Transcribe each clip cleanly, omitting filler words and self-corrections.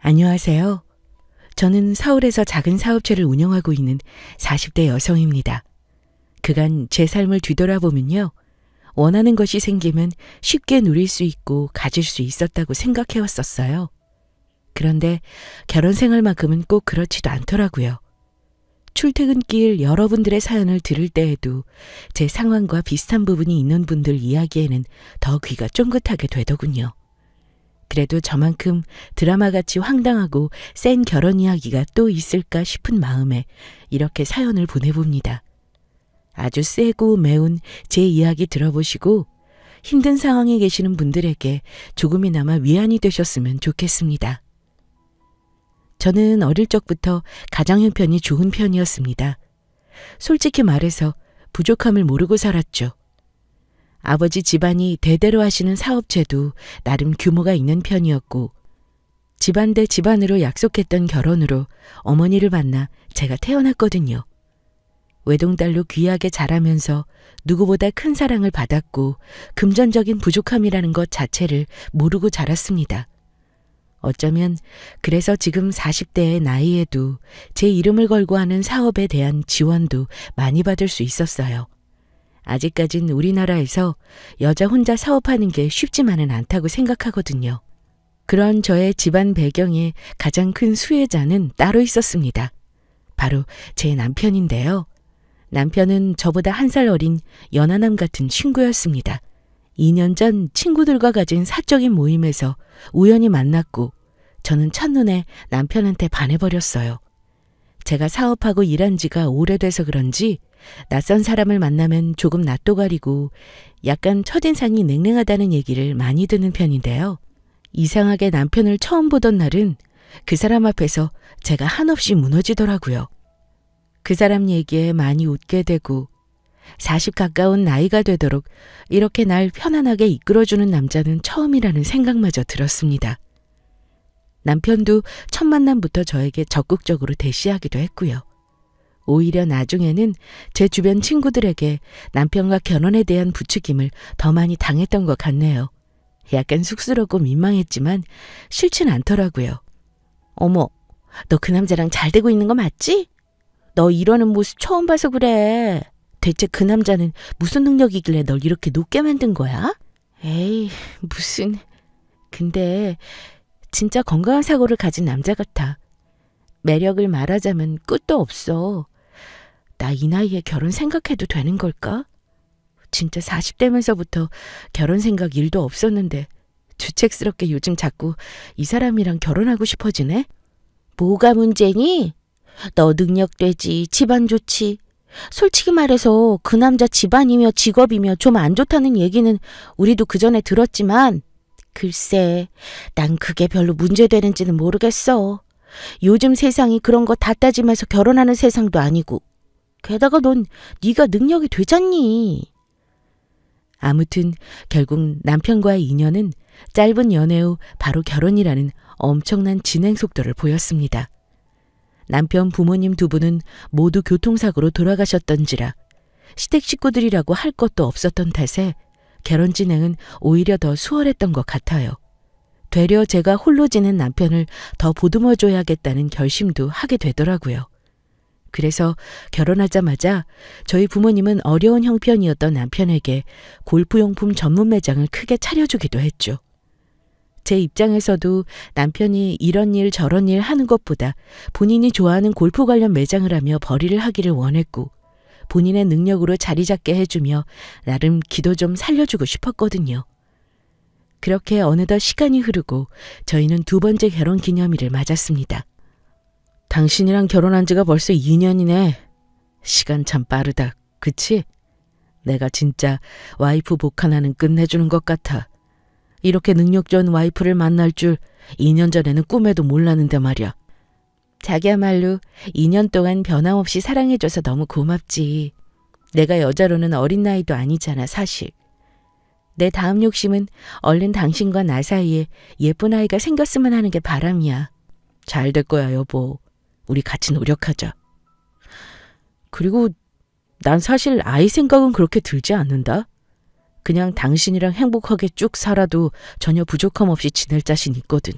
안녕하세요. 저는 서울에서 작은 사업체를 운영하고 있는 40대 여성입니다. 그간 제 삶을 뒤돌아보면요. 원하는 것이 생기면 쉽게 누릴 수 있고 가질 수 있었다고 생각해왔었어요. 그런데 결혼 생활만큼은 꼭 그렇지도 않더라고요. 출퇴근길 여러분들의 사연을 들을 때에도 제 상황과 비슷한 부분이 있는 분들 이야기에는 더 귀가 쫑긋하게 되더군요. 그래도 저만큼 드라마같이 황당하고 센 결혼 이야기가 또 있을까 싶은 마음에 이렇게 사연을 보내봅니다. 아주 세고 매운 제 이야기 들어보시고 힘든 상황에 계시는 분들에게 조금이나마 위안이 되셨으면 좋겠습니다. 저는 어릴 적부터 가정 형편이 좋은 편이었습니다. 솔직히 말해서 부족함을 모르고 살았죠. 아버지 집안이 대대로 하시는 사업체도 나름 규모가 있는 편이었고 집안 대 집안으로 약속했던 결혼으로 어머니를 만나 제가 태어났거든요. 외동딸로 귀하게 자라면서 누구보다 큰 사랑을 받았고 금전적인 부족함이라는 것 자체를 모르고 자랐습니다. 어쩌면 그래서 지금 40대의 나이에도 제 이름을 걸고 하는 사업에 대한 지원도 많이 받을 수 있었어요. 아직까진 우리나라에서 여자 혼자 사업하는 게 쉽지만은 않다고 생각하거든요. 그런 저의 집안 배경에 가장 큰 수혜자는 따로 있었습니다. 바로 제 남편인데요. 남편은 저보다 1살 어린 연하남 같은 친구였습니다. 2년 전 친구들과 가진 사적인 모임에서 우연히 만났고 저는 첫눈에 남편한테 반해버렸어요. 제가 사업하고 일한 지가 오래돼서 그런지 낯선 사람을 만나면 조금 낯도 가리고 약간 첫인상이 냉랭하다는 얘기를 많이 듣는 편인데요. 이상하게 남편을 처음 보던 날은 그 사람 앞에서 제가 한없이 무너지더라고요. 그 사람 얘기에 많이 웃게 되고 40 가까운 나이가 되도록 이렇게 날 편안하게 이끌어주는 남자는 처음이라는 생각마저 들었습니다. 남편도 첫 만남부터 저에게 적극적으로 대시하기도 했고요. 오히려 나중에는 제 주변 친구들에게 남편과 결혼에 대한 부추김을 더 많이 당했던 것 같네요. 약간 쑥스럽고 민망했지만 싫진 않더라고요. 어머, 너 그 남자랑 잘 되고 있는 거 맞지? 너 이러는 모습 처음 봐서 그래. 대체 그 남자는 무슨 능력이길래 널 이렇게 높게 만든 거야? 에이, 무슨... 근데 진짜 건강한 사고를 가진 남자 같아. 매력을 말하자면 끝도 없어. 나 이 나이에 결혼 생각해도 되는 걸까? 진짜 40대면서부터 결혼 생각 1도 없었는데 주책스럽게 요즘 자꾸 이 사람이랑 결혼하고 싶어지네? 뭐가 문제니? 너 능력되지, 집안 좋지. 솔직히 말해서 그 남자 집안이며 직업이며 좀 안 좋다는 얘기는 우리도 그전에 들었지만 글쎄, 난 그게 별로 문제되는지는 모르겠어. 요즘 세상이 그런 거 다 따지면서 결혼하는 세상도 아니고. 게다가 넌 네가 능력이 되잖니. 아무튼 결국 남편과의 인연은 짧은 연애 후 바로 결혼이라는 엄청난 진행 속도를 보였습니다. 남편 부모님 2분은 모두 교통사고로 돌아가셨던지라 시댁 식구들이라고 할 것도 없었던 탓에 결혼 진행은 오히려 더 수월했던 것 같아요. 되려 제가 홀로 지낸 남편을 더 보듬어줘야겠다는 결심도 하게 되더라고요. 그래서 결혼하자마자 저희 부모님은 어려운 형편이었던 남편에게 골프용품 전문 매장을 크게 차려주기도 했죠. 제 입장에서도 남편이 이런 일 저런 일 하는 것보다 본인이 좋아하는 골프 관련 매장을 하며 벌이를 하기를 원했고 본인의 능력으로 자리 잡게 해주며 나름 기도 좀 살려주고 싶었거든요. 그렇게 어느덧 시간이 흐르고 저희는 2번째 결혼 기념일을 맞았습니다. 당신이랑 결혼한 지가 벌써 2년이네. 시간 참 빠르다. 그치? 내가 진짜 와이프 복 하나는 끝내주는 것 같아. 이렇게 능력 좋은 와이프를 만날 줄 2년 전에는 꿈에도 몰랐는데 말이야. 자기야말로 2년 동안 변함없이 사랑해줘서 너무 고맙지. 내가 여자로는 어린 나이도 아니잖아, 사실. 내 다음 욕심은 얼른 당신과 나 사이에 예쁜 아이가 생겼으면 하는 게 바람이야. 잘 될 거야, 여보. 우리 같이 노력하자. 그리고 난 사실 아이 생각은 그렇게 들지 않는다. 그냥 당신이랑 행복하게 쭉 살아도 전혀 부족함 없이 지낼 자신 있거든.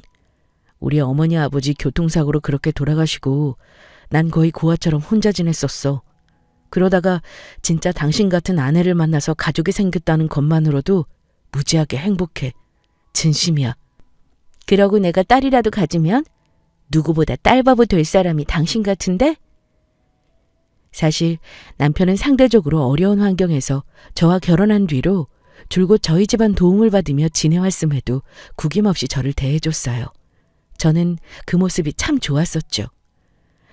우리 어머니 아버지 교통사고로 그렇게 돌아가시고 난 거의 고아처럼 혼자 지냈었어. 그러다가 진짜 당신 같은 아내를 만나서 가족이 생겼다는 것만으로도 무지하게 행복해. 진심이야. 그러고 내가 딸이라도 가지면 누구보다 딸바보 될 사람이 당신 같은데? 사실 남편은 상대적으로 어려운 환경에서 저와 결혼한 뒤로 줄곧 저희 집안 도움을 받으며 지내왔음에도 구김없이 저를 대해줬어요. 저는 그 모습이 참 좋았었죠.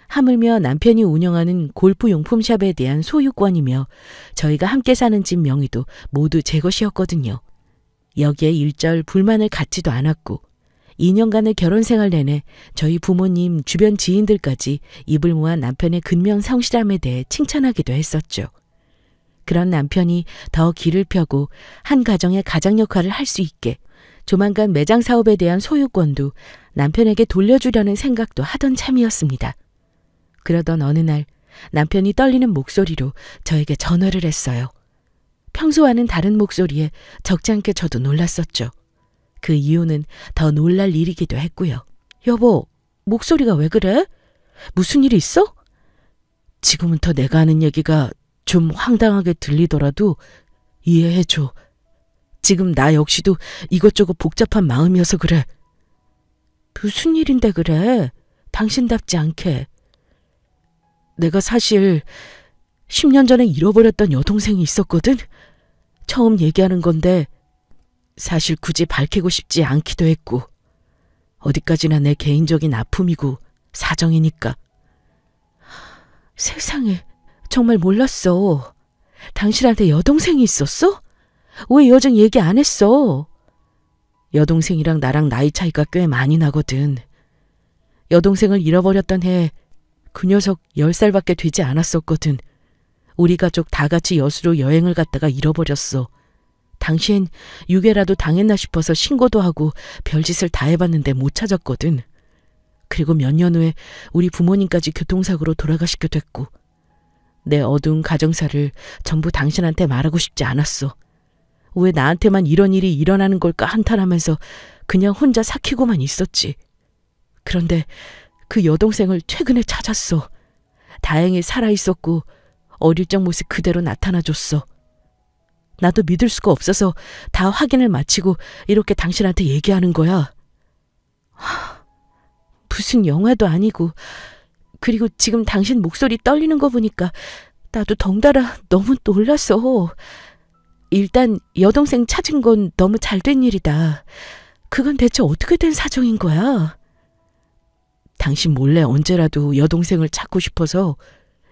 하물며 남편이 운영하는 골프 용품샵에 대한 소유권이며 저희가 함께 사는 집 명의도 모두 제 것이었거든요. 여기에 일절 불만을 갖지도 않았고 2년간의 결혼 생활 내내 저희 부모님, 주변 지인들까지 입을 모아 남편의 근면 성실함에 대해 칭찬하기도 했었죠. 그런 남편이 더 길을 펴고 한 가정의 가장 역할을 할 수 있게 조만간 매장 사업에 대한 소유권도 남편에게 돌려주려는 생각도 하던 참이었습니다. 그러던 어느 날 남편이 떨리는 목소리로 저에게 전화를 했어요. 평소와는 다른 목소리에 적지 않게 저도 놀랐었죠. 그 이유는 더 놀랄 일이기도 했고요. 여보, 목소리가 왜 그래? 무슨 일 있어? 지금부터 내가 하는 얘기가 좀 황당하게 들리더라도 이해해줘. 지금 나 역시도 이것저것 복잡한 마음이어서 그래. 무슨 일인데 그래? 당신답지 않게. 내가 사실 10년 전에 잃어버렸던 여동생이 있었거든? 처음 얘기하는 건데 사실 굳이 밝히고 싶지 않기도 했고 어디까지나 내 개인적인 아픔이고 사정이니까. 세상에, 정말 몰랐어. 당신한테 여동생이 있었어? 왜 여정 얘기 안 했어? 여동생이랑 나랑 나이 차이가 꽤 많이 나거든. 여동생을 잃어버렸던 해에 그 녀석 10살밖에 되지 않았었거든. 우리 가족 다 같이 여수로 여행을 갔다가 잃어버렸어. 당시엔 유괴라도 당했나 싶어서 신고도 하고 별짓을 다 해봤는데 못 찾았거든. 그리고 몇 년 후에 우리 부모님까지 교통사고로 돌아가시게 됐고 내 어두운 가정사를 전부 당신한테 말하고 싶지 않았어. 왜 나한테만 이런 일이 일어나는 걸까 한탄하면서 그냥 혼자 삭히고만 있었지. 그런데 그 여동생을 최근에 찾았어. 다행히 살아있었고 어릴 적 모습 그대로 나타나줬어. 나도 믿을 수가 없어서 다 확인을 마치고 이렇게 당신한테 얘기하는 거야. 무슨 영화도 아니고. 그리고 지금 당신 목소리 떨리는 거 보니까 나도 덩달아 너무 놀라서. 일단 여동생 찾은 건 너무 잘된 일이다. 그건 대체 어떻게 된 사정인 거야? 당신 몰래 언제라도 여동생을 찾고 싶어서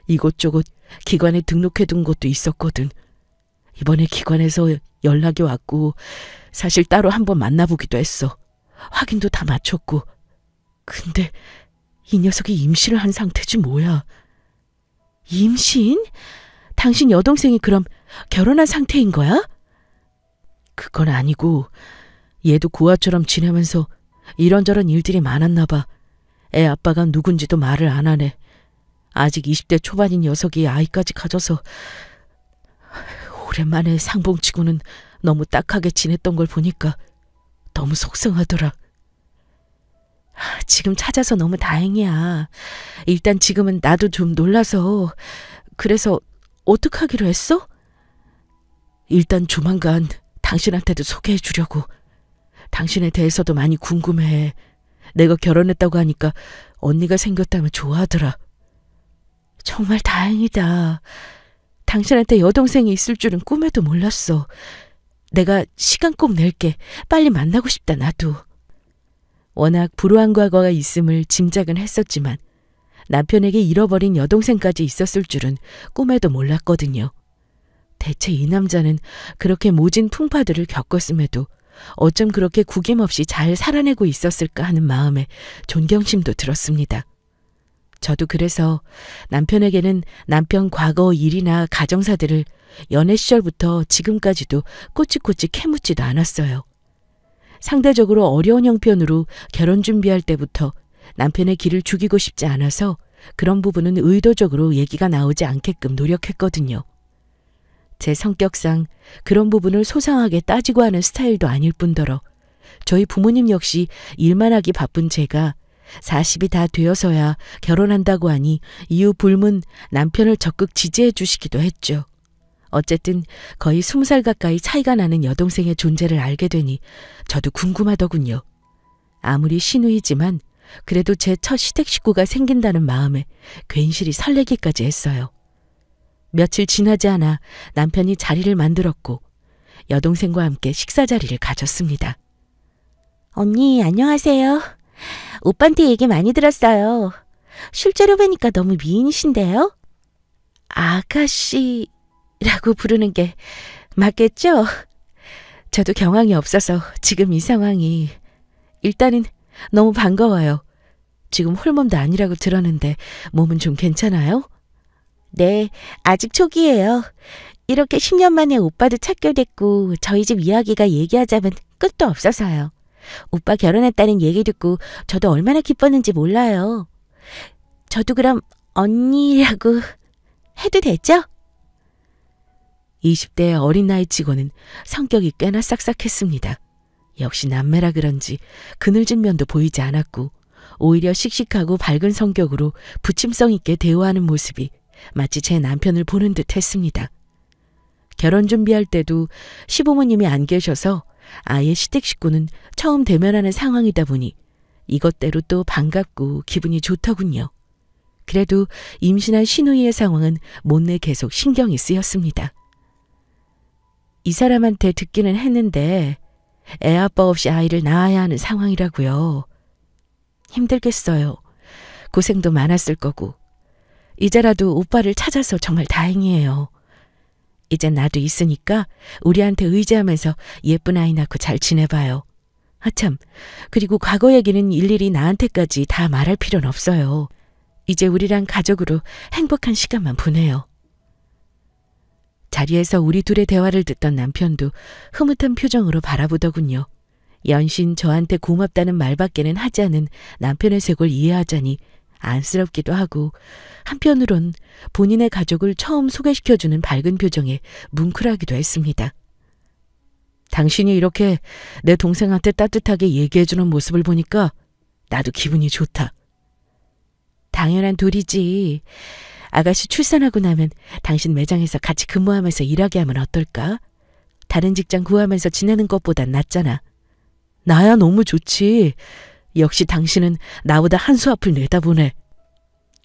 이곳저곳 기관에 등록해둔 것도 있었거든. 이번에 기관에서 연락이 왔고 사실 따로 한번 만나보기도 했어. 확인도 다 마쳤고. 근데 이 녀석이 임신을 한 상태지 뭐야. 임신? 당신 여동생이 그럼 결혼한 상태인 거야? 그건 아니고 얘도 고아처럼 지내면서 이런저런 일들이 많았나 봐. 애 아빠가 누군지도 말을 안 하네. 아직 20대 초반인 녀석이 아이까지 가져서 오랜만에 상봉치고는 너무 딱하게 지냈던 걸 보니까 너무 속상하더라. 지금 찾아서 너무 다행이야. 일단 지금은 나도 좀 놀라서. 그래서 어떡하기로 했어? 일단 조만간 당신한테도 소개해 주려고. 당신에 대해서도 많이 궁금해. 내가 결혼했다고 하니까 언니가 생겼다면 좋아하더라. 정말 다행이다. 당신한테 여동생이 있을 줄은 꿈에도 몰랐어. 내가 시간 꼭 낼게. 빨리 만나고 싶다, 나도. 워낙 불우한 과거가 있음을 짐작은 했었지만 남편에게 잃어버린 여동생까지 있었을 줄은 꿈에도 몰랐거든요. 대체 이 남자는 그렇게 모진 풍파들을 겪었음에도 어쩜 그렇게 구김없이 잘 살아내고 있었을까 하는 마음에 존경심도 들었습니다. 저도 그래서 남편에게는 남편 과거 일이나 가정사들을 연애 시절부터 지금까지도 꼬치꼬치 캐묻지도 않았어요. 상대적으로 어려운 형편으로 결혼 준비할 때부터 남편의 길을 죽이고 싶지 않아서 그런 부분은 의도적으로 얘기가 나오지 않게끔 노력했거든요. 제 성격상 그런 부분을 소상하게 따지고 하는 스타일도 아닐 뿐더러 저희 부모님 역시 일만 하기 바쁜 제가 40이 다 되어서야 결혼한다고 하니 이유 불문 남편을 적극 지지해 주시기도 했죠. 어쨌든 거의 20살 가까이 차이가 나는 여동생의 존재를 알게 되니 저도 궁금하더군요. 아무리 시누이지만 그래도 제 첫 시댁 식구가 생긴다는 마음에 괜시리 설레기까지 했어요. 며칠 지나지 않아 남편이 자리를 만들었고 여동생과 함께 식사 자리를 가졌습니다. 언니, 안녕하세요. 오빠한테 얘기 많이 들었어요. 실제로 뵈니까 너무 미인이신데요? 아가씨라고 부르는 게 맞겠죠? 저도 경황이 없어서 지금 이 상황이 일단은 너무 반가워요. 지금 홀몸도 아니라고 들었는데 몸은 좀 괜찮아요? 네, 아직 초기예요. 이렇게 10년 만에 오빠도 찾게 됐고 저희 집 이야기가 얘기하자면 끝도 없어서요. 오빠 결혼했다는 얘기 듣고 저도 얼마나 기뻤는지 몰라요. 저도 그럼 언니라고 해도 되죠? 20대의 어린 나이 치고는 성격이 꽤나 싹싹했습니다. 역시 남매라 그런지 그늘진 면도 보이지 않았고 오히려 씩씩하고 밝은 성격으로 부침성 있게 대우하는 모습이 마치 제 남편을 보는 듯 했습니다. 결혼 준비할 때도 시부모님이 안 계셔서 아예 시댁 식구는 처음 대면하는 상황이다 보니 이것대로 또 반갑고 기분이 좋더군요. 그래도 임신한 시누이의 상황은 못내 계속 신경이 쓰였습니다. 이 사람한테 듣기는 했는데 애 아빠 없이 아이를 낳아야 하는 상황이라고요. 힘들겠어요. 고생도 많았을 거고. 이제라도 오빠를 찾아서 정말 다행이에요. 이젠 나도 있으니까 우리한테 의지하면서 예쁜 아이 낳고 잘 지내봐요. 아참, 그리고 과거 얘기는 일일이 나한테까지 다 말할 필요는 없어요. 이제 우리랑 가족으로 행복한 시간만 보내요. 자리에서 우리 둘의 대화를 듣던 남편도 흐뭇한 표정으로 바라보더군요. 연신 저한테 고맙다는 말밖에는 하지 않은 남편의 색을 이해하자니 안쓰럽기도 하고 한편으론 본인의 가족을 처음 소개시켜주는 밝은 표정에 뭉클하기도 했습니다. 당신이 이렇게 내 동생한테 따뜻하게 얘기해주는 모습을 보니까 나도 기분이 좋다. 당연한 도리지. 아가씨 출산하고 나면 당신 매장에서 같이 근무하면서 일하게 하면 어떨까? 다른 직장 구하면서 지내는 것보단 낫잖아. 나야 너무 좋지. 역시 당신은 나보다 한 수 앞을 내다보네.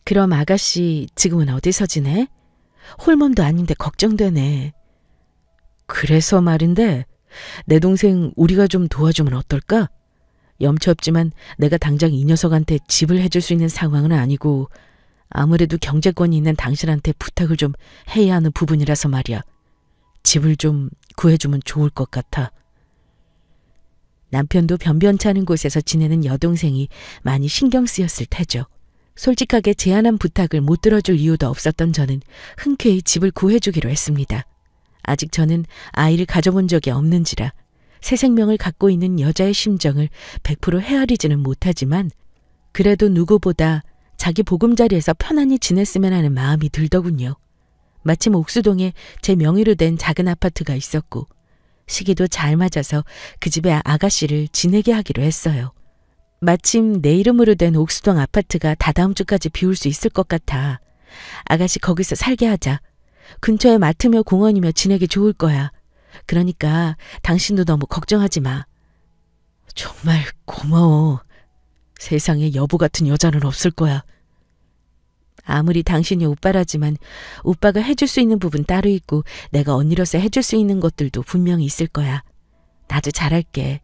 그럼 아가씨 지금은 어디서 지내? 홀몸도 아닌데 걱정되네. 그래서 말인데 내 동생 우리가 좀 도와주면 어떨까? 염치 없지만 내가 당장 이 녀석한테 집을 해줄 수 있는 상황은 아니고 아무래도 경제권이 있는 당신한테 부탁을 좀 해야 하는 부분이라서 말이야. 집을 좀 구해주면 좋을 것 같아. 남편도 변변치 않은 곳에서 지내는 여동생이 많이 신경 쓰였을 테죠. 솔직하게 제안한 부탁을 못 들어줄 이유도 없었던 저는 흔쾌히 집을 구해주기로 했습니다. 아직 저는 아이를 가져본 적이 없는지라 새 생명을 갖고 있는 여자의 심정을 100% 헤아리지는 못하지만 그래도 누구보다 자기 보금자리에서 편안히 지냈으면 하는 마음이 들더군요. 마침 옥수동에 제 명의로 된 작은 아파트가 있었고 시기도 잘 맞아서 그 집에 아가씨를 지내게 하기로 했어요. 마침 내 이름으로 된 옥수동 아파트가 다다음 주까지 비울 수 있을 것 같아. 아가씨 거기서 살게 하자. 근처에 마트며 공원이며 지내기 좋을 거야. 그러니까 당신도 너무 걱정하지 마. 정말 고마워. 세상에 여보 같은 여자는 없을 거야. 아무리 당신이 오빠라지만 오빠가 해줄 수 있는 부분 따로 있고 내가 언니로서 해줄 수 있는 것들도 분명히 있을 거야. 나도 잘할게.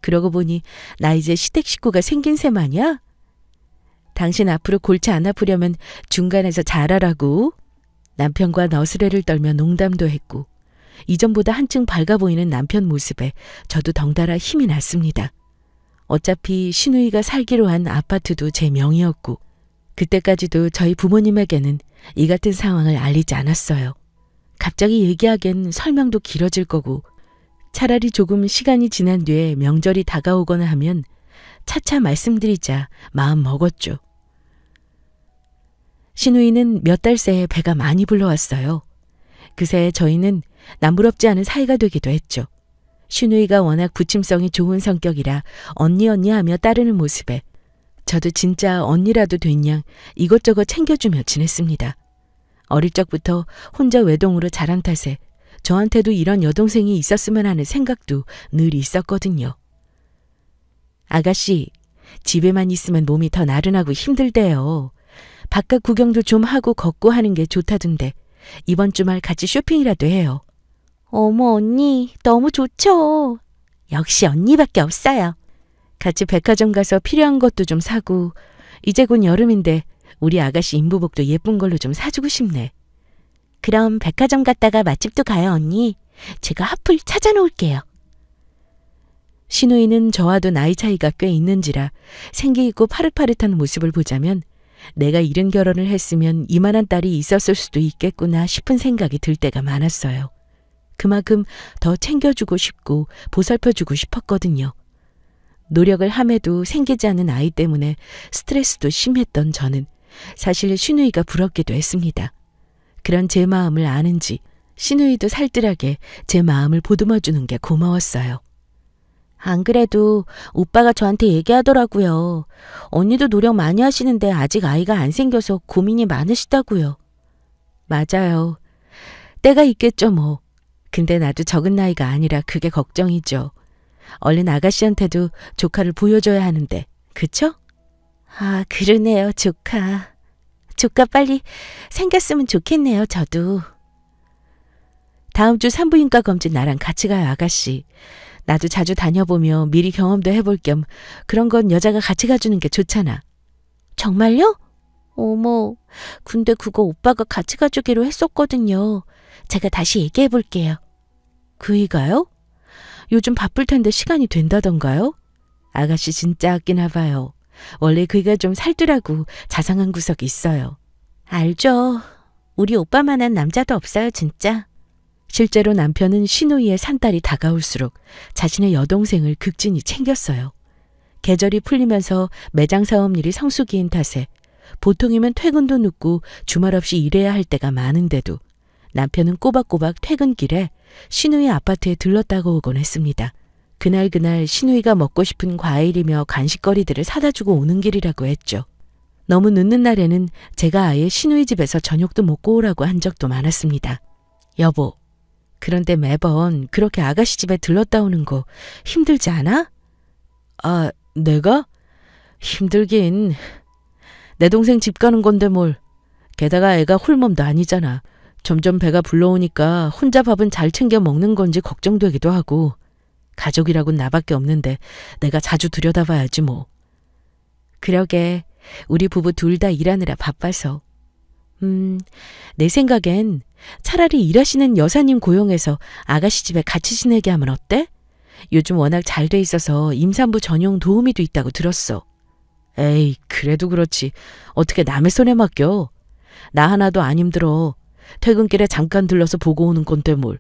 그러고 보니 나 이제 시댁 식구가 생긴 셈 아니야? 당신 앞으로 골치 안 아프려면 중간에서 잘하라고. 남편과 너스레를 떨며 농담도 했고 이전보다 한층 밝아 보이는 남편 모습에 저도 덩달아 힘이 났습니다. 어차피 시누이가 살기로 한 아파트도 제 명의였고 그때까지도 저희 부모님에게는 이 같은 상황을 알리지 않았어요. 갑자기 얘기하기엔 설명도 길어질 거고 차라리 조금 시간이 지난 뒤에 명절이 다가오거나 하면 차차 말씀드리자 마음 먹었죠. 시누이는 몇 달 새에 배가 많이 불러왔어요. 그새 저희는 남부럽지 않은 사이가 되기도 했죠. 슈누이가 워낙 부침성이 좋은 성격이라 언니 언니 하며 따르는 모습에 저도 진짜 언니라도 된 양 이것저것 챙겨주며 지냈습니다. 어릴 적부터 혼자 외동으로 자란 탓에 저한테도 이런 여동생이 있었으면 하는 생각도 늘 있었거든요. 아가씨, 집에만 있으면 몸이 더 나른하고 힘들대요. 바깥 구경도 좀 하고 걷고 하는 게 좋다던데 이번 주말 같이 쇼핑이라도 해요. 어머 언니, 너무 좋죠. 역시 언니밖에 없어요. 같이 백화점 가서 필요한 것도 좀 사고 이제 곧 여름인데 우리 아가씨 인부복도 예쁜 걸로 좀 사주고 싶네. 그럼 백화점 갔다가 맛집도 가요 언니. 제가 핫플 찾아놓을게요. 신우이는 저와도 나이 차이가 꽤 있는지라 생기 있고 파릇파릇한 모습을 보자면 내가 이른 결혼을 했으면 이만한 딸이 있었을 수도 있겠구나 싶은 생각이 들 때가 많았어요. 그만큼 더 챙겨주고 싶고 보살펴주고 싶었거든요. 노력을 함에도 생기지 않는 아이 때문에 스트레스도 심했던 저는 사실 신우이가 부럽기도 했습니다. 그런 제 마음을 아는지 신우이도 살뜰하게 제 마음을 보듬어주는 게 고마웠어요. 안 그래도 오빠가 저한테 얘기하더라고요. 언니도 노력 많이 하시는데 아직 아이가 안 생겨서 고민이 많으시다고요. 맞아요. 때가 있겠죠 뭐. 근데 나도 적은 나이가 아니라 그게 걱정이죠. 얼른 아가씨한테도 조카를 보여줘야 하는데, 그쵸? 아, 그러네요, 조카. 조카 빨리 생겼으면 좋겠네요, 저도. 다음 주 산부인과 검진 나랑 같이 가요, 아가씨. 나도 자주 다녀보며 미리 경험도 해볼 겸 그런 건 여자가 같이 가주는 게 좋잖아. 정말요? 어머, 근데 그거 오빠가 같이 가주기로 했었거든요. 제가 다시 얘기해 볼게요. 그이가요? 요즘 바쁠 텐데 시간이 된다던가요? 아가씨 진짜 아끼나 봐요. 원래 그이가 좀 살뜰하고 자상한 구석이 있어요. 알죠. 우리 오빠만한 남자도 없어요, 진짜. 실제로 남편은 신우이의 산딸이 다가올수록 자신의 여동생을 극진히 챙겼어요. 계절이 풀리면서 매장 사업 일이 성수기인 탓에 보통이면 퇴근도 늦고 주말 없이 일해야 할 때가 많은데도 남편은 꼬박꼬박 퇴근길에 신우이 아파트에 들렀다고 오곤 했습니다. 그날 신우이가 먹고 싶은 과일이며 간식거리들을 사다 주고 오는 길이라고 했죠. 너무 늦는 날에는 제가 아예 신우이 집에서 저녁도 먹고 오라고 한 적도 많았습니다. 여보, 그런데 매번 그렇게 아가씨 집에 들렀다 오는 거 힘들지 않아? 아, 내가? 힘들긴. 내 동생 집 가는 건데 뭘. 게다가 애가 홀몸도 아니잖아. 점점 배가 불러오니까 혼자 밥은 잘 챙겨 먹는 건지 걱정되기도 하고 가족이라곤 나밖에 없는데 내가 자주 들여다봐야지 뭐. 그러게 우리 부부 둘 다 일하느라 바빠서. 내 생각엔 차라리 일하시는 여사님 고용해서 아가씨 집에 같이 지내게 하면 어때? 요즘 워낙 잘 돼 있어서 임산부 전용 도우미도 있다고 들었어. 에이, 그래도 그렇지. 어떻게 남의 손에 맡겨. 나 하나도 안 힘들어. 퇴근길에 잠깐 들러서 보고 오는 건데 뭘.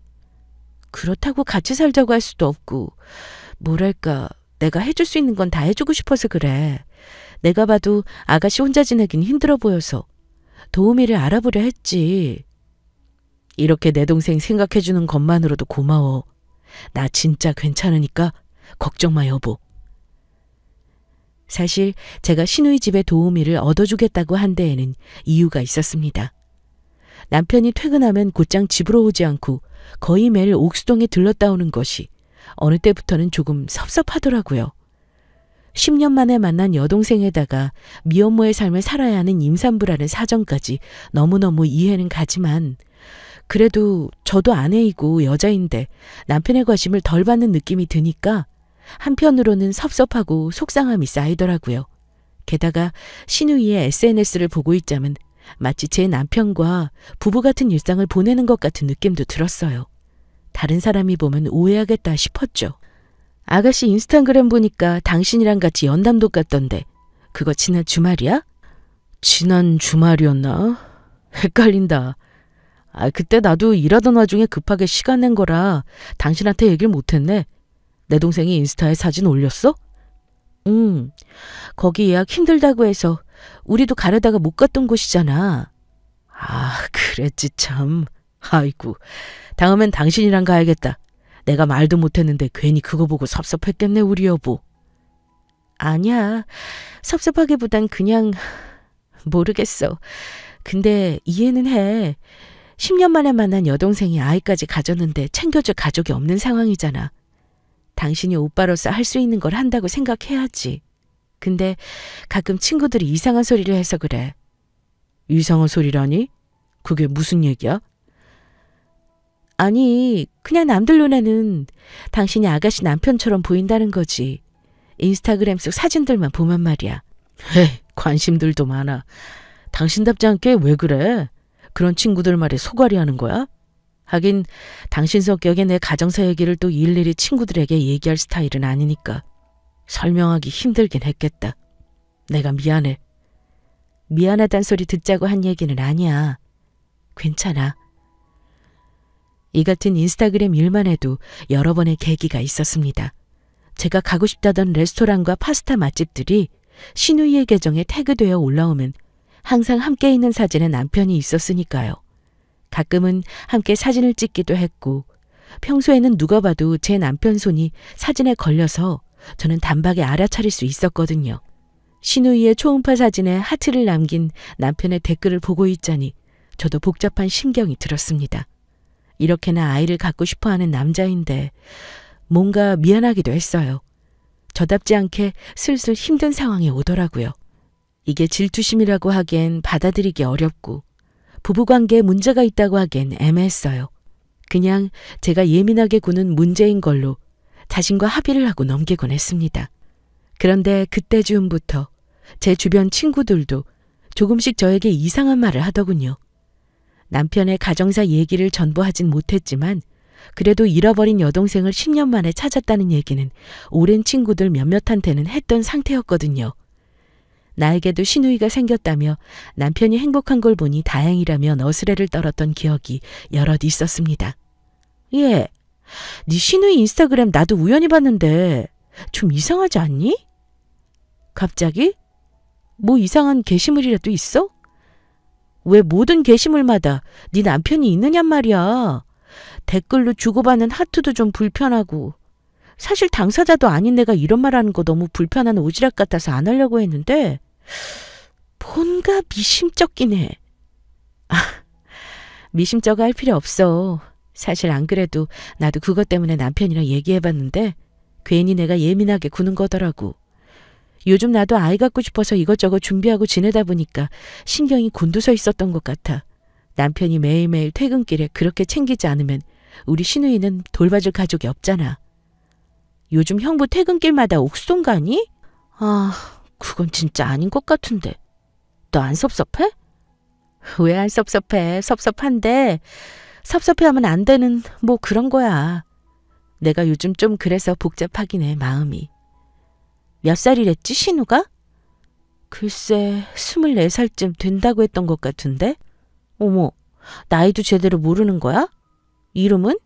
그렇다고 같이 살자고 할 수도 없고 뭐랄까 내가 해줄 수 있는 건 다 해주고 싶어서 그래. 내가 봐도 아가씨 혼자 지내긴 힘들어 보여서 도우미를 알아보려 했지. 이렇게 내 동생 생각해주는 것만으로도 고마워. 나 진짜 괜찮으니까 걱정 마 여보. 사실 제가 신우이 집에 도우미를 얻어주겠다고 한 데에는 이유가 있었습니다. 남편이 퇴근하면 곧장 집으로 오지 않고 거의 매일 옥수동에 들렀다 오는 것이 어느 때부터는 조금 섭섭하더라고요. 10년 만에 만난 여동생에다가 미혼모의 삶을 살아야 하는 임산부라는 사정까지 너무너무 이해는 가지만 그래도 저도 아내이고 여자인데 남편의 관심을 덜 받는 느낌이 드니까 한편으로는 섭섭하고 속상함이 쌓이더라고요. 게다가 신우이의 SNS를 보고 있자면 마치 제 남편과 부부 같은 일상을 보내는 것 같은 느낌도 들었어요. 다른 사람이 보면 오해하겠다 싶었죠. 아가씨 인스타그램 보니까 당신이랑 같이 연담도 갔던데 그거 지난 주말이야? 지난 주말이었나? 헷갈린다. 그때 나도 일하던 와중에 급하게 시간 낸 거라 당신한테 얘기를 못했네. 내 동생이 인스타에 사진 올렸어? 거기 예약 힘들다고 해서 우리도 가려다가 못 갔던 곳이잖아. 아, 그랬지 참. 아이고, 다음엔 당신이랑 가야겠다. 내가 말도 못했는데 괜히 그거 보고 섭섭했겠네 우리 여보. 아니야. 섭섭하기보단 그냥 모르겠어. 근데 이해는 해. 10년 만에 만난 여동생이 아이까지 가졌는데 챙겨줄 가족이 없는 상황이잖아. 당신이 오빠로서 할 수 있는 걸 한다고 생각해야지. 근데 가끔 친구들이 이상한 소리를 해서 그래. 이상한 소리라니? 그게 무슨 얘기야? 아니, 그냥 남들 눈에는 당신이 아가씨 남편처럼 보인다는 거지. 인스타그램 속 사진들만 보면 말이야. 에이, 관심들도 많아. 당신답지 않게 왜 그래? 그런 친구들 말에 소갈이 하는 거야? 하긴 당신 성격에 내 가정사 얘기를 또 일일이 친구들에게 얘기할 스타일은 아니니까 설명하기 힘들긴 했겠다. 내가 미안해. 미안하단 소리 듣자고 한 얘기는 아니야. 괜찮아. 이 같은 인스타그램 일만 해도 여러 번의 계기가 있었습니다. 제가 가고 싶다던 레스토랑과 파스타 맛집들이 신우이의 계정에 태그되어 올라오면 항상 함께 있는 사진에 남편이 있었으니까요. 가끔은 함께 사진을 찍기도 했고 평소에는 누가 봐도 제 남편 손이 사진에 걸려서 저는 단박에 알아차릴 수 있었거든요. 신우이의 초음파 사진에 하트를 남긴 남편의 댓글을 보고 있자니 저도 복잡한 심경이 들었습니다. 이렇게나 아이를 갖고 싶어하는 남자인데 뭔가 미안하기도 했어요. 저답지 않게 슬슬 힘든 상황이 오더라고요. 이게 질투심이라고 하기엔 받아들이기 어렵고 부부관계에 문제가 있다고 하기엔 애매했어요. 그냥 제가 예민하게 구는 문제인 걸로 자신과 합의를 하고 넘기곤 했습니다. 그런데 그때 즈음부터 제 주변 친구들도 조금씩 저에게 이상한 말을 하더군요. 남편의 가정사 얘기를 전부 하진 못했지만 그래도 잃어버린 여동생을 10년 만에 찾았다는 얘기는 오랜 친구들 몇몇한테는 했던 상태였거든요. 나에게도 신우이가 생겼다며 남편이 행복한 걸 보니 다행이라며 너스레를 떨었던 기억이 여럿 있었습니다. 예, 네 신우이 인스타그램 나도 우연히 봤는데 좀 이상하지 않니? 갑자기? 뭐 이상한 게시물이라도 있어? 왜 모든 게시물마다 네 남편이 있느냔 말이야. 댓글로 주고받는 하트도 좀 불편하고 사실 당사자도 아닌 내가 이런 말하는 거 너무 불편한 오지랖 같아서 안 하려고 했는데 뭔가 미심쩍긴 해. 아, 미심쩍어 할 필요 없어. 사실 안 그래도 나도 그것 때문에 남편이랑 얘기해봤는데 괜히 내가 예민하게 구는 거더라고. 요즘 나도 아이 갖고 싶어서 이것저것 준비하고 지내다 보니까 신경이 곤두서 있었던 것 같아. 남편이 매일매일 퇴근길에 그렇게 챙기지 않으면 우리 신우이는 돌봐줄 가족이 없잖아. 요즘 형부 퇴근길마다 옥수동 가니? 아, 그건 진짜 아닌 것 같은데. 너 안 섭섭해? 왜 안 섭섭해? 섭섭한데 섭섭해하면 안 되는 뭐 그런 거야. 내가 요즘 좀 그래서 복잡하긴 해, 마음이. 몇 살이랬지, 신우가? 글쎄, 24살쯤 된다고 했던 것 같은데? 어머, 나이도 제대로 모르는 거야? 이름은?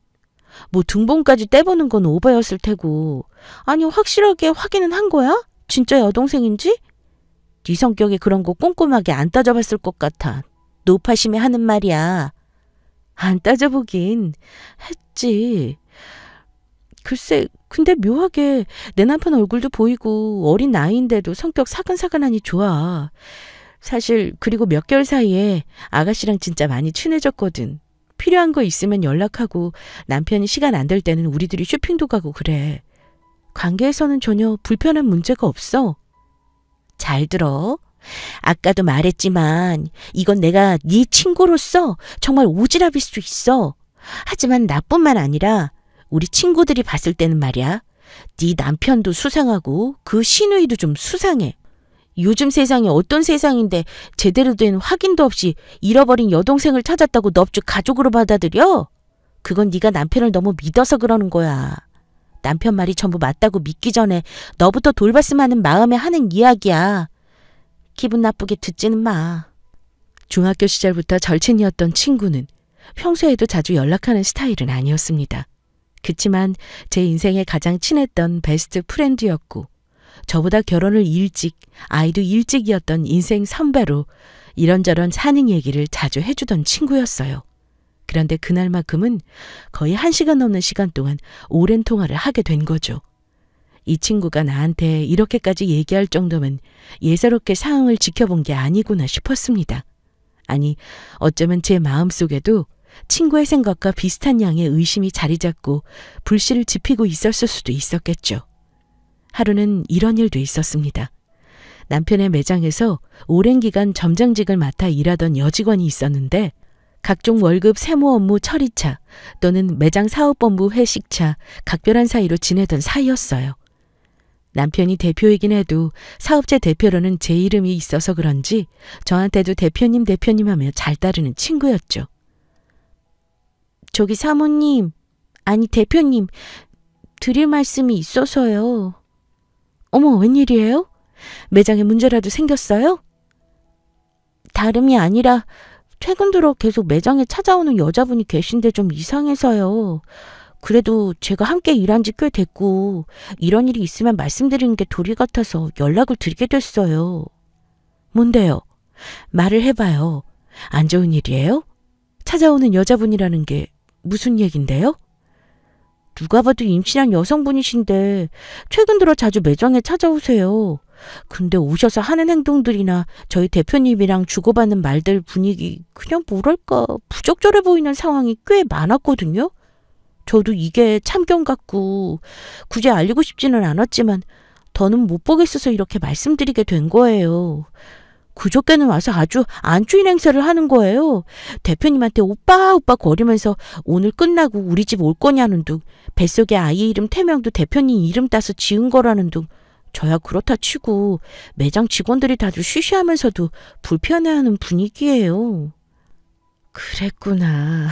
뭐 등본까지 떼보는 건 오바였을 테고. 아니, 확실하게 확인은 한 거야? 진짜 여동생인지? 네 성격에 그런 거 꼼꼼하게 안 따져봤을 것 같아. 노파심에 하는 말이야. 안 따져보긴 했지. 글쎄, 근데 묘하게 내 남편 얼굴도 보이고 어린 나이인데도 성격 사근사근하니 좋아. 사실 그리고 몇 개월 사이에 아가씨랑 진짜 많이 친해졌거든. 필요한 거 있으면 연락하고 남편이 시간 안 될 때는 우리들이 쇼핑도 가고 그래. 관계에서는 전혀 불편한 문제가 없어. 잘 들어. 아까도 말했지만 이건 내가 네 친구로서 정말 오지랖일 수 있어. 하지만 나뿐만 아니라 우리 친구들이 봤을 때는 말이야. 네 남편도 수상하고 그 신우이도 좀 수상해. 요즘 세상이 어떤 세상인데 제대로 된 확인도 없이 잃어버린 여동생을 찾았다고 넙죽 가족으로 받아들여? 그건 네가 남편을 너무 믿어서 그러는 거야. 남편 말이 전부 맞다고 믿기 전에 너부터 돌봤으면 하는 마음에 하는 이야기야. 기분 나쁘게 듣지는 마. 중학교 시절부터 절친이었던 친구는 평소에도 자주 연락하는 스타일은 아니었습니다. 그치만 제 인생에 가장 친했던 베스트 프렌드였고 저보다 결혼을 일찍, 아이도 일찍이었던 인생 선배로 이런저런 사는 얘기를 자주 해주던 친구였어요. 그런데 그날만큼은 거의 1시간 넘는 시간 동안 오랜 통화를 하게 된 거죠. 이 친구가 나한테 이렇게까지 얘기할 정도면 예사롭게 상황을 지켜본 게 아니구나 싶었습니다. 아니, 어쩌면 제 마음속에도 친구의 생각과 비슷한 양의 의심이 자리 잡고 불씨를 지피고 있었을 수도 있었겠죠. 하루는 이런 일도 있었습니다. 남편의 매장에서 오랜 기간 점장직을 맡아 일하던 여직원이 있었는데 각종 월급 세무 업무 처리차 또는 매장 사업본부 회식차 각별한 사이로 지내던 사이였어요. 남편이 대표이긴 해도 사업체 대표로는 제 이름이 있어서 그런지 저한테도 대표님 하며 잘 따르는 친구였죠. 저기 사모님, 아니 대표님, 드릴 말씀이 있어서요. 어머, 웬일이에요? 매장에 문제라도 생겼어요? 다름이 아니라 최근 들어 계속 매장에 찾아오는 여자분이 계신데 좀 이상해서요. 그래도 제가 함께 일한 지 꽤 됐고 이런 일이 있으면 말씀드리는 게 도리 같아서 연락을 드리게 됐어요. 뭔데요? 말을 해봐요. 안 좋은 일이에요? 찾아오는 여자분이라는 게 무슨 얘긴데요? 누가 봐도 임신한 여성분이신데 최근 들어 자주 매장에 찾아오세요. 근데 오셔서 하는 행동들이나 저희 대표님이랑 주고받는 말들 분위기 그냥 뭐랄까 부적절해 보이는 상황이 꽤 많았거든요. 저도 이게 참견 같고 굳이 알리고 싶지는 않았지만 더는 못 보겠어서 이렇게 말씀드리게 된 거예요. 그저께는 와서 아주 안주인 행세를 하는 거예요. 대표님한테 오빠 거리면서 오늘 끝나고 우리 집 올 거냐는 둥, 뱃속에 아이 이름 태명도 대표님 이름 따서 지은 거라는 둥. 저야 그렇다 치고 매장 직원들이 다들 쉬쉬하면서도 불편해하는 분위기예요. 그랬구나.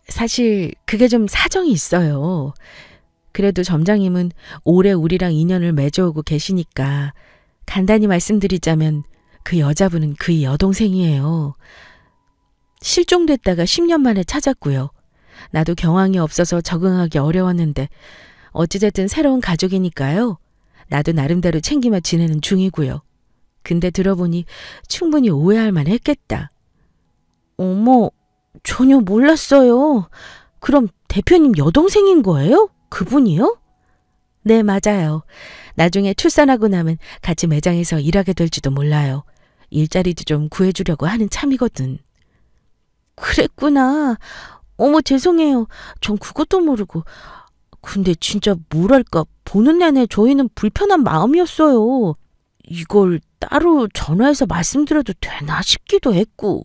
사실 그게 좀 사정이 있어요. 그래도 점장님은 오래 우리랑 인연을 맺어오고 계시니까 간단히 말씀드리자면 그 여자분은 그의 여동생이에요. 실종됐다가 10년 만에 찾았고요. 나도 경황이 없어서 적응하기 어려웠는데 어찌됐든 새로운 가족이니까요. 나도 나름대로 챙기며 지내는 중이고요. 근데 들어보니 충분히 오해할 만했겠다. 어머, 전혀 몰랐어요. 그럼 대표님 여동생인 거예요? 그분이요? 네, 맞아요. 나중에 출산하고 나면 같이 매장에서 일하게 될지도 몰라요. 일자리도 좀 구해주려고 하는 참이거든. 그랬구나. 어머, 죄송해요. 전 그것도 모르고. 근데 진짜 뭐랄까 보는 내내 저희는 불편한 마음이었어요. 이걸 따로 전화해서 말씀드려도 되나 싶기도 했고.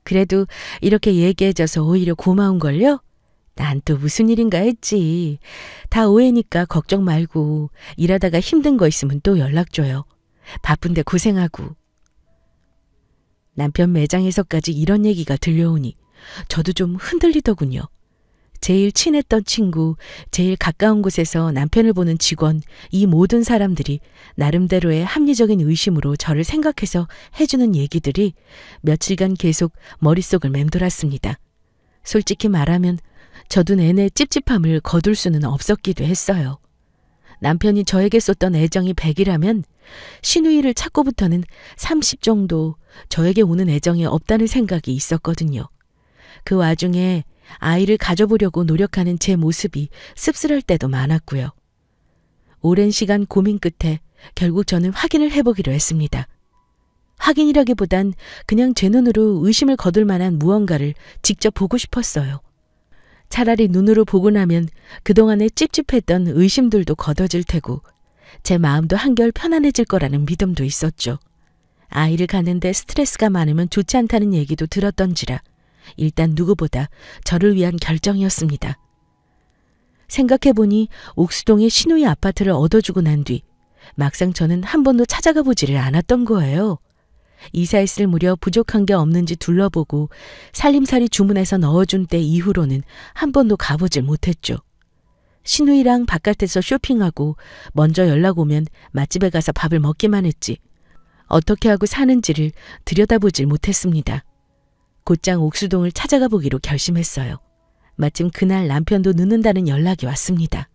그래도 이렇게 얘기해줘서 오히려 고마운걸요? 난 또 무슨 일인가 했지. 다 오해니까 걱정 말고 일하다가 힘든 거 있으면 또 연락 줘요. 바쁜데 고생하고. 남편 매장에서까지 이런 얘기가 들려오니 저도 좀 흔들리더군요. 제일 친했던 친구, 제일 가까운 곳에서 남편을 보는 직원, 이 모든 사람들이 나름대로의 합리적인 의심으로 저를 생각해서 해주는 얘기들이 며칠간 계속 머릿속을 맴돌았습니다. 솔직히 말하면 저도 내내 찝찝함을 거둘 수는 없었기도 했어요. 남편이 저에게 쏟던 애정이 100이라면 신우이를 찾고부터는 30 정도 저에게 오는 애정이 없다는 생각이 있었거든요. 그 와중에 아이를 가져보려고 노력하는 제 모습이 씁쓸할 때도 많았고요. 오랜 시간 고민 끝에 결국 저는 확인을 해보기로 했습니다. 확인이라기보단 그냥 제 눈으로 의심을 거둘 만한 무언가를 직접 보고 싶었어요. 차라리 눈으로 보고 나면 그동안에 찝찝했던 의심들도 걷어질 테고 제 마음도 한결 편안해질 거라는 믿음도 있었죠. 아이를 갖는데 스트레스가 많으면 좋지 않다는 얘기도 들었던지라 일단 누구보다 저를 위한 결정이었습니다. 생각해보니 옥수동의 신우이 아파트를 얻어주고 난 뒤 막상 저는 한 번도 찾아가 보지를 않았던 거예요. 이사했을 무려 부족한 게 없는지 둘러보고 살림살이 주문해서 넣어준 때 이후로는 한 번도 가보질 못했죠. 신우이랑 바깥에서 쇼핑하고 먼저 연락 오면 맛집에 가서 밥을 먹기만 했지 어떻게 하고 사는지를 들여다보질 못했습니다. 곧장 옥수동을 찾아가 보기로 결심했어요. 마침 그날 남편도 늦는다는 연락이 왔습니다.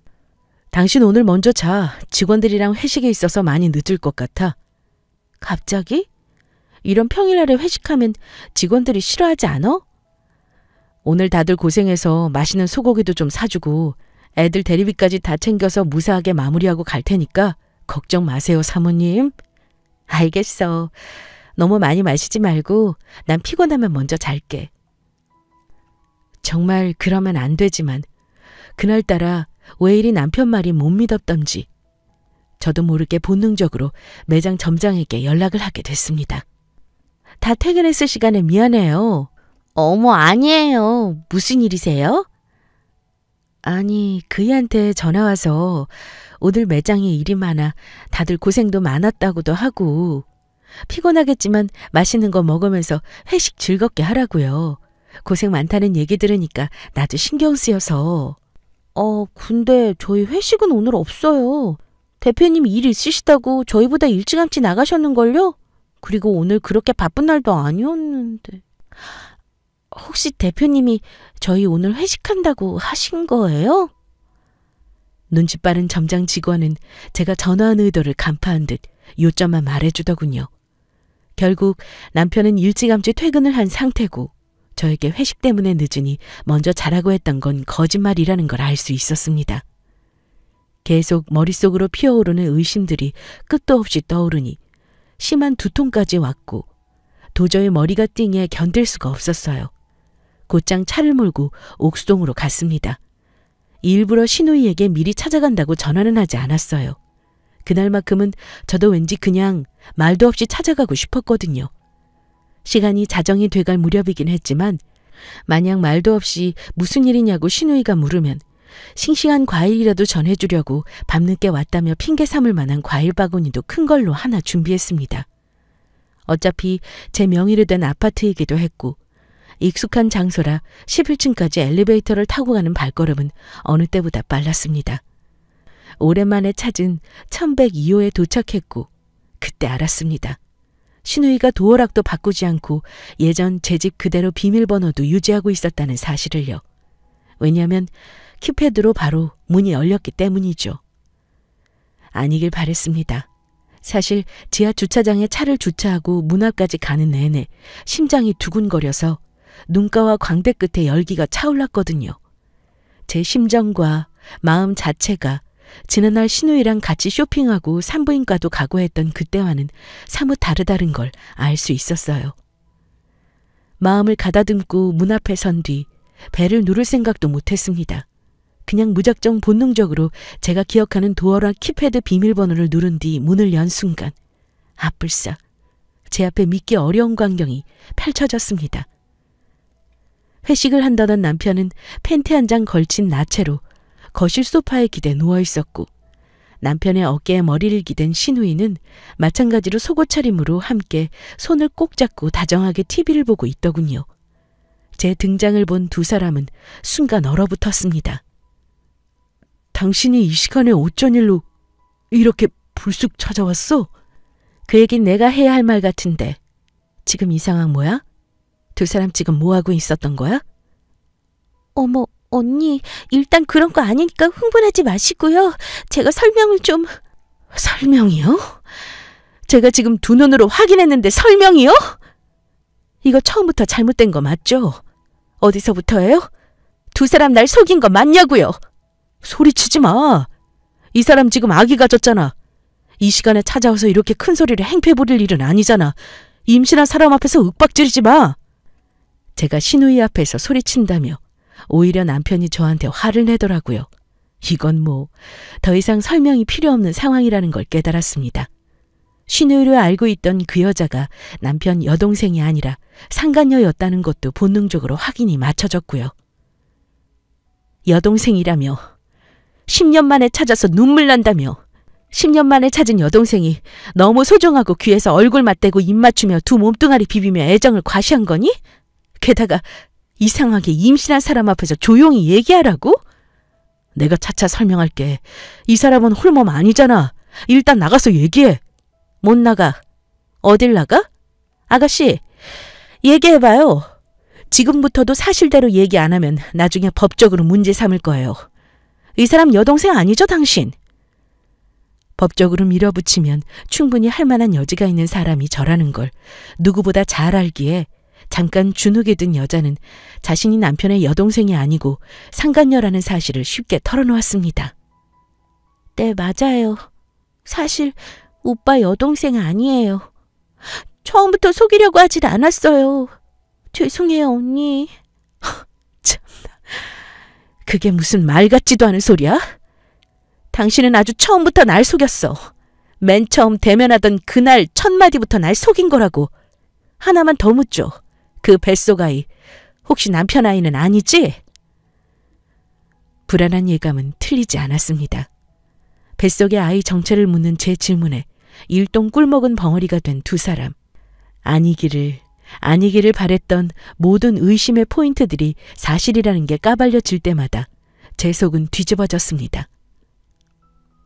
당신 오늘 먼저 자. 직원들이랑 회식에 있어서 많이 늦을 것 같아. 갑자기? 이런 평일날에 회식하면 직원들이 싫어하지 않아? 오늘 다들 고생해서 맛있는 소고기도 좀 사주고 애들 대리비까지 다 챙겨서 무사하게 마무리하고 갈 테니까 걱정 마세요, 사모님. 알겠어. 너무 많이 마시지 말고 난 피곤하면 먼저 잘게. 정말 그러면 안 되지만 그날따라 왜 이리 남편 말이 못 믿었던지 저도 모르게 본능적으로 매장 점장에게 연락을 하게 됐습니다. 다 퇴근했을 시간에 미안해요. 어머, 아니에요. 무슨 일이세요? 아니, 그이한테 전화 와서 오늘 매장에 일이 많아 다들 고생도 많았다고도 하고 피곤하겠지만 맛있는 거 먹으면서 회식 즐겁게 하라고요. 고생 많다는 얘기 들으니까 나도 신경 쓰여서. 근데 저희 회식은 오늘 없어요. 대표님 일 있으시다고 저희보다 일찌감치 나가셨는걸요? 그리고 오늘 그렇게 바쁜 날도 아니었는데. 혹시 대표님이 저희 오늘 회식한다고 하신 거예요? 눈치 빠른 점장 직원은 제가 전화한 의도를 간파한 듯 요점만 말해주더군요. 결국 남편은 일찌감치 퇴근을 한 상태고 저에게 회식 때문에 늦으니 먼저 자라고 했던 건 거짓말이라는 걸 알 수 있었습니다. 계속 머릿속으로 피어오르는 의심들이 끝도 없이 떠오르니 심한 두통까지 왔고 도저히 머리가 띵해 견딜 수가 없었어요. 곧장 차를 몰고 옥수동으로 갔습니다. 일부러 신우이에게 미리 찾아간다고 전화는 하지 않았어요. 그날만큼은 저도 왠지 그냥 말도 없이 찾아가고 싶었거든요. 시간이 자정이 돼갈 무렵이긴 했지만 마냥 말도 없이 무슨 일이냐고 신우이가 물으면 싱싱한 과일이라도 전해주려고 밤늦게 왔다며 핑계 삼을 만한 과일 바구니도 큰 걸로 하나 준비했습니다. 어차피 제 명의로 된 아파트이기도 했고 익숙한 장소라 11층까지 엘리베이터를 타고 가는 발걸음은 어느 때보다 빨랐습니다. 오랜만에 찾은 1102호에 도착했고 그때 알았습니다. 신우이가 도어락도 바꾸지 않고 예전 제 집 그대로 비밀번호도 유지하고 있었다는 사실을요. 왜냐하면 키패드로 바로 문이 열렸기 때문이죠. 아니길 바랬습니다. 사실 지하 주차장에 차를 주차하고 문 앞까지 가는 내내 심장이 두근거려서 눈가와 광대 끝에 열기가 차올랐거든요. 제 심정과 마음 자체가 지난날 신우이랑 같이 쇼핑하고 산부인과도 가고 했던 그때와는 사뭇 다르다는 걸 알 수 있었어요. 마음을 가다듬고 문 앞에 선 뒤 배를 누를 생각도 못했습니다. 그냥 무작정 본능적으로 제가 기억하는 도어락 키패드 비밀번호를 누른 뒤 문을 연 순간 아뿔싸 제 앞에 믿기 어려운 광경이 펼쳐졌습니다. 회식을 한다던 남편은 팬티 한 장 걸친 나체로 거실 소파에 기대 누워있었고 남편의 어깨에 머리를 기댄 신우이는 마찬가지로 속옷 차림으로 함께 손을 꼭 잡고 다정하게 TV를 보고 있더군요. 제 등장을 본 두 사람은 순간 얼어붙었습니다. 당신이 이 시간에 어쩐 일로 이렇게 불쑥 찾아왔어? 그 얘긴 내가 해야 할 말 같은데 지금 이 상황 뭐야? 두 사람 지금 뭐하고 있었던 거야? 어머, 언니, 일단 그런 거 아니니까 흥분하지 마시고요. 제가 설명을 좀... 설명이요? 제가 지금 두 눈으로 확인했는데 설명이요? 이거 처음부터 잘못된 거 맞죠? 어디서부터예요? 두 사람 날 속인 거 맞냐고요? 소리치지 마. 이 사람 지금 아기 가졌잖아. 이 시간에 찾아와서 이렇게 큰 소리를 행패 부릴 일은 아니잖아. 임신한 사람 앞에서 윽박지르지 마. 제가 신우이 앞에서 소리친다며 오히려 남편이 저한테 화를 내더라고요. 이건 뭐 더 이상 설명이 필요 없는 상황이라는 걸 깨달았습니다. 신우이를 알고 있던 그 여자가 남편 여동생이 아니라 상간녀였다는 것도 본능적으로 확인이 맞춰졌고요. 여동생이라며 10년 만에 찾아서 눈물 난다며 10년 만에 찾은 여동생이 너무 소중하고 귀에서 얼굴 맞대고 입 맞추며 두 몸뚱아리 비비며 애정을 과시한 거니? 게다가 이상하게 임신한 사람 앞에서 조용히 얘기하라고? 내가 차차 설명할게. 이 사람은 홀몸 아니잖아. 일단 나가서 얘기해. 못 나가. 어딜 나가? 아가씨, 얘기해봐요. 지금부터도 사실대로 얘기 안 하면 나중에 법적으로 문제 삼을 거예요. 이 사람 여동생 아니죠, 당신? 법적으로 밀어붙이면 충분히 할 만한 여지가 있는 사람이 저라는 걸 누구보다 잘 알기에 잠깐 주눅이 든 여자는 자신이 남편의 여동생이 아니고 상간녀라는 사실을 쉽게 털어놓았습니다. 네, 맞아요. 사실 오빠 여동생 아니에요. 처음부터 속이려고 하질 않았어요. 죄송해요, 언니. 참나. 그게 무슨 말 같지도 않은 소리야? 당신은 아주 처음부터 날 속였어. 맨 처음 대면하던 그날 첫 마디부터 날 속인 거라고. 하나만 더 묻죠. 그 뱃속 아이, 혹시 남편 아이는 아니지? 불안한 예감은 틀리지 않았습니다. 뱃속의 아이 정체를 묻는 제 질문에 일동 꿀먹은 벙어리가 된 두 사람. 아니기를 바랬던 모든 의심의 포인트들이 사실이라는 게 까발려질 때마다 제 속은 뒤집어졌습니다.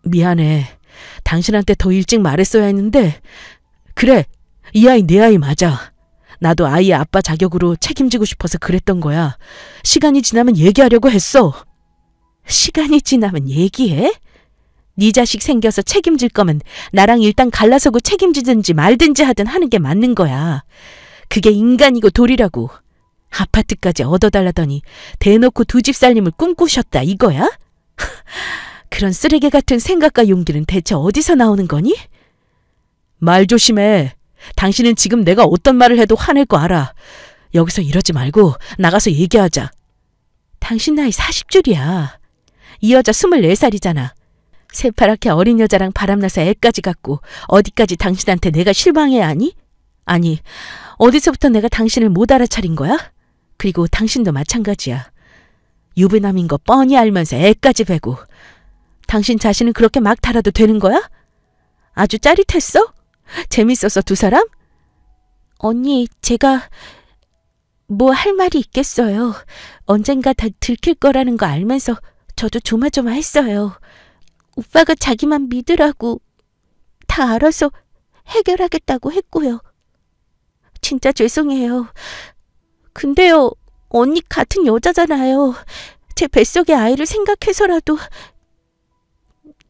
미안해. 당신한테 더 일찍 말했어야 했는데, 그래, 이 아이 내 아이 맞아. 나도 아이의 아빠 자격으로 책임지고 싶어서 그랬던 거야. 시간이 지나면 얘기하려고 했어. 시간이 지나면 얘기해? 네 자식 생겨서 책임질 거면 나랑 일단 갈라서고 책임지든지 말든지 하든 하는 게 맞는 거야. 그게 인간이고 도리라고. 아파트까지 얻어달라더니 대놓고 두 집 살림을 꿈꾸셨다 이거야? 그런 쓰레기 같은 생각과 용기는 대체 어디서 나오는 거니? 말 조심해. 당신은 지금 내가 어떤 말을 해도 화낼 거 알아. 여기서 이러지 말고 나가서 얘기하자. 당신 나이 40줄이야. 이 여자 24살이잖아. 새파랗게 어린 여자랑 바람나서 애까지 갖고 어디까지 당신한테 내가 실망해야 하니? 아니, 어디서부터 내가 당신을 못 알아차린 거야? 그리고 당신도 마찬가지야. 유부남인 거 뻔히 알면서 애까지 베고. 당신 자신은 그렇게 막 달아도 되는 거야? 아주 짜릿했어? 재밌었어, 두 사람? 언니, 제가 뭐 할 말이 있겠어요. 언젠가 다 들킬 거라는 거 알면서 저도 조마조마했어요. 오빠가 자기만 믿으라고 다 알아서 해결하겠다고 했고요. 진짜 죄송해요. 근데요, 언니 같은 여자잖아요. 제 뱃속의 아이를 생각해서라도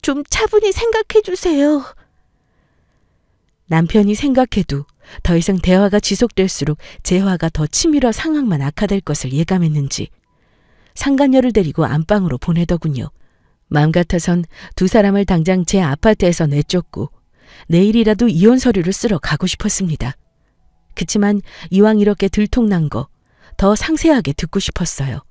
좀 차분히 생각해 주세요. 남편이 생각해도 더 이상 대화가 지속될수록 제 화가 더 치밀어 상황만 악화될 것을 예감했는지 상간녀를 데리고 안방으로 보내더군요. 마음 같아선 두 사람을 당장 제 아파트에서 내쫓고 내일이라도 이혼 서류를 쓰러 가고 싶었습니다. 그치만 이왕 이렇게 들통난 거 더 상세하게 듣고 싶었어요.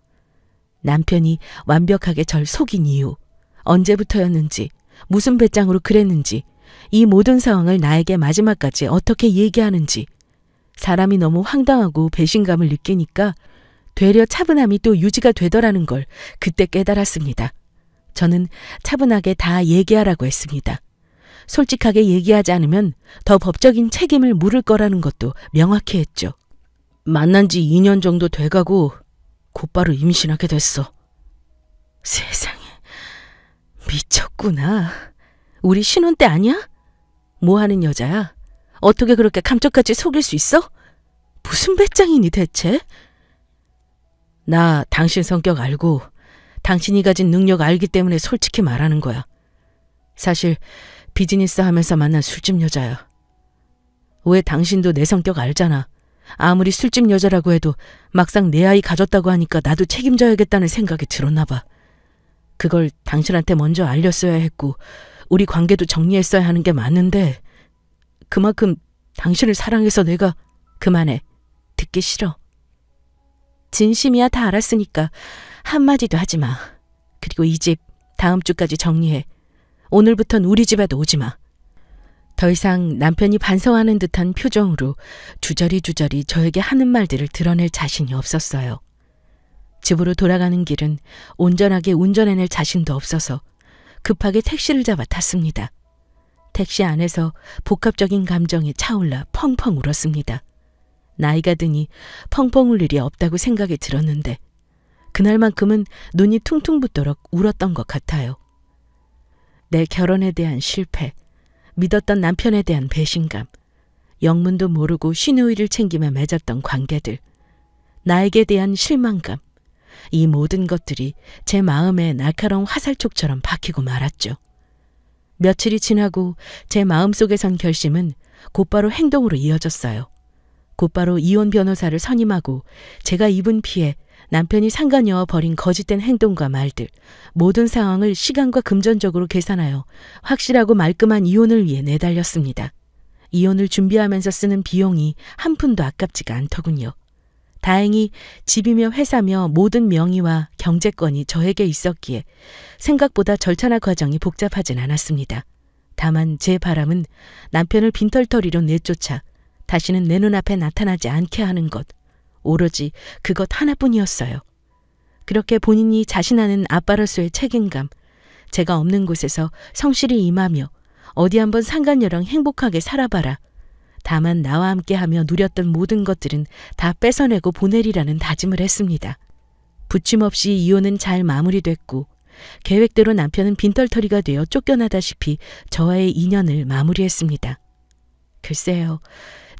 남편이 완벽하게 절 속인 이유, 언제부터였는지, 무슨 배짱으로 그랬는지, 이 모든 상황을 나에게 마지막까지 어떻게 얘기하는지. 사람이 너무 황당하고 배신감을 느끼니까 되려 차분함이 또 유지가 되더라는 걸 그때 깨달았습니다. 저는 차분하게 다 얘기하라고 했습니다. 솔직하게 얘기하지 않으면 더 법적인 책임을 물을 거라는 것도 명확히 했죠. 만난 지 2년 정도 돼가고 곧바로 임신하게 됐어. 세상에, 미쳤구나. 우리 신혼 때 아니야? 뭐 하는 여자야? 어떻게 그렇게 감쪽같이 속일 수 있어? 무슨 배짱이니 대체? 나 당신 성격 알고 당신이 가진 능력 알기 때문에 솔직히 말하는 거야. 사실 비즈니스 하면서 만난 술집 여자야. 왜 당신도 내 성격 알잖아. 아무리 술집 여자라고 해도 막상 내 아이 가졌다고 하니까 나도 책임져야겠다는 생각이 들었나 봐. 그걸 당신한테 먼저 알렸어야 했고 우리 관계도 정리했어야 하는 게 맞는데 그만큼 당신을 사랑해서 내가... 그만해. 듣기 싫어. 진심이야 다 알았으니까 한마디도 하지 마. 그리고 이 집 다음 주까지 정리해. 오늘부턴 우리 집에도 오지 마. 더 이상 남편이 반성하는 듯한 표정으로 주저리 저에게 하는 말들을 드러낼 자신이 없었어요. 집으로 돌아가는 길은 온전하게 운전해낼 자신도 없어서 급하게 택시를 잡아 탔습니다. 택시 안에서 복합적인 감정이 차올라 펑펑 울었습니다. 나이가 드니 펑펑 울 일이 없다고 생각이 들었는데 그날만큼은 눈이 퉁퉁 붓도록 울었던 것 같아요. 내 결혼에 대한 실패, 믿었던 남편에 대한 배신감, 영문도 모르고 쉰우이를 챙기며 맺었던 관계들, 나에게 대한 실망감, 이 모든 것들이 제 마음에 날카로운 화살촉처럼 박히고 말았죠. 며칠이 지나고 제 마음속에 선 결심은 곧바로 행동으로 이어졌어요. 곧바로 이혼 변호사를 선임하고 제가 입은 피해, 남편이 상간녀와 벌인 거짓된 행동과 말들, 모든 상황을 시간과 금전적으로 계산하여 확실하고 말끔한 이혼을 위해 내달렸습니다. 이혼을 준비하면서 쓰는 비용이 한 푼도 아깝지가 않더군요. 다행히 집이며 회사며 모든 명의와 경제권이 저에게 있었기에 생각보다 절차나 과정이 복잡하진 않았습니다. 다만 제 바람은 남편을 빈털터리로 내쫓아 다시는 내 눈앞에 나타나지 않게 하는 것, 오로지 그것 하나뿐이었어요. 그렇게 본인이 자신하는 아빠로서의 책임감, 제가 없는 곳에서 성실히 임하며 어디 한번 상간녀랑 행복하게 살아봐라. 다만 나와 함께하며 누렸던 모든 것들은 다 뺏어내고 보내리라는 다짐을 했습니다. 부침없이 이혼은 잘 마무리됐고 계획대로 남편은 빈털터리가 되어 쫓겨나다시피 저와의 인연을 마무리했습니다. 글쎄요,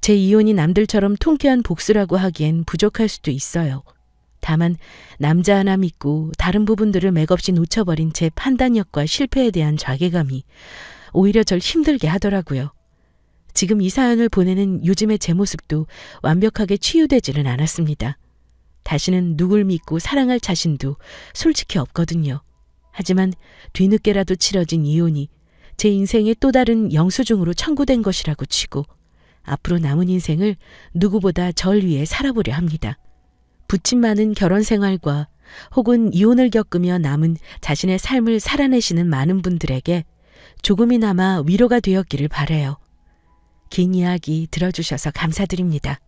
제 이혼이 남들처럼 통쾌한 복수라고 하기엔 부족할 수도 있어요. 다만 남자 하나 믿고 다른 부분들을 맥없이 놓쳐버린 제 판단력과 실패에 대한 자괴감이 오히려 절 힘들게 하더라고요. 지금 이 사연을 보내는 요즘의 제 모습도 완벽하게 치유되지는 않았습니다. 다시는 누굴 믿고 사랑할 자신도 솔직히 없거든요. 하지만 뒤늦게라도 치러진 이혼이 제 인생의 또 다른 영수증으로 청구된 것이라고 치고 앞으로 남은 인생을 누구보다 절 위해 살아보려 합니다. 부침 많은 결혼 생활과 혹은 이혼을 겪으며 남은 자신의 삶을 살아내시는 많은 분들에게 조금이나마 위로가 되었기를 바라요. 긴 이야기 들어주셔서 감사드립니다.